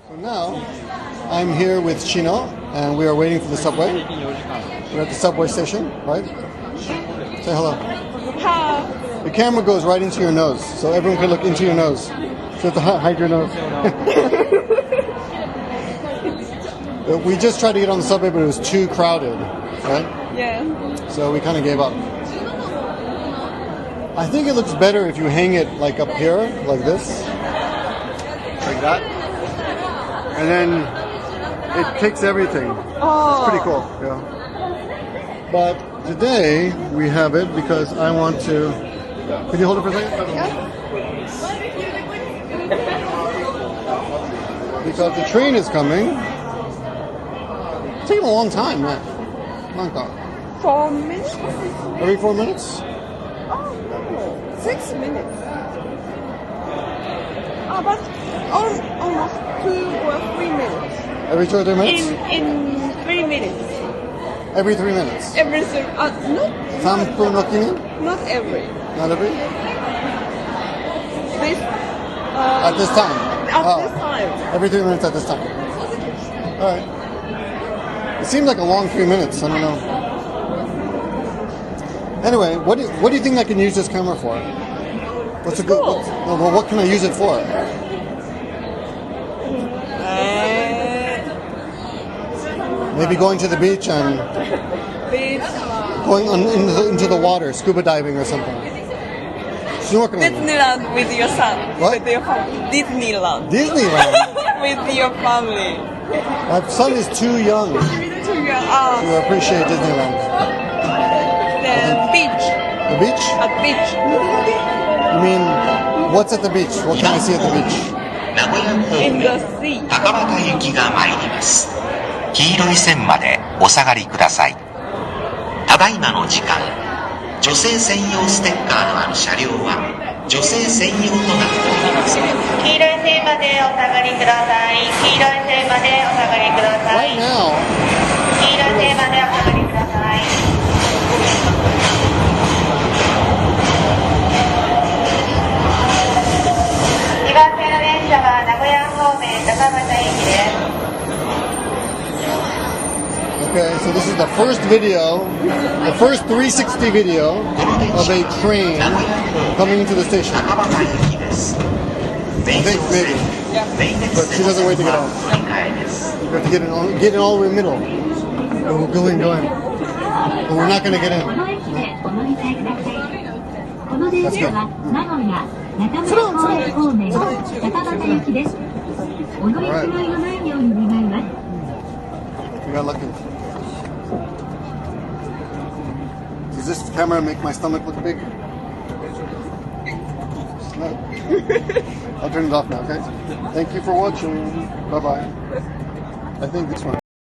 So now, I'm here with Shino, and we are waiting for the subway. We're at the subway station, right? Say hello. Hi. The camera goes right into your nose, so everyone can look into your nose. So you have to hide your nose. We just tried to get on the subway, but it was too crowded, right? Yeah. So we kind of gave up. I think it looks better if you hang it like up here, like this. Like that. And then it takes everything. Oh. It's pretty cool, yeah. But today we have it because I want to... Can you hold it for a second? Yeah. Because the train is coming. It's taking a long time, man. Long time. 4 minutes? Every 4 minutes? Oh, 6 minutes. But almost 2 or 3 minutes. Every 2 or 3 minutes? In 3 minutes. Every 3 minutes. Every not every. Not every? This. At this time? At this time. Every 3 minutes at this time. Alright. It seems like a long 3 minutes. I don't know. Anyway, what do you think I can use this camera for? What's a good? What can I use it for? Maybe going to the beach and going into the water, scuba diving or something. Snorkeling. Disneyland with your son. What? With your family. Disneyland. Disneyland? With your family. My son is too young to appreciate Disneyland. The beach. The beach? A beach. You mean, what's at the beach? What can I see at the beach? In the sea. 高畑行きが参ります。黄色い線までお下がりください。ただいまの時間、女性専用ステッカーのある車両は女性専用となっております。黄色い線までお下がりください。黄色い線までお下がりください。 Right now. 黄色い線までお下がりください。2番線の電車は名古屋方面高畑行きです。Okay, so this is the first video, the first 360 video of a train coming into the station. Big, big. But she doesn't wait to get off. You have to get in all the way in the middle. Oh, we're going. But we're not going to get in. That's good. Sit down. Alright. We got lucky. Does this camera make my stomach look big? No. I'll turn it off now, okay? Thank you for watching. Bye-bye. I think this one.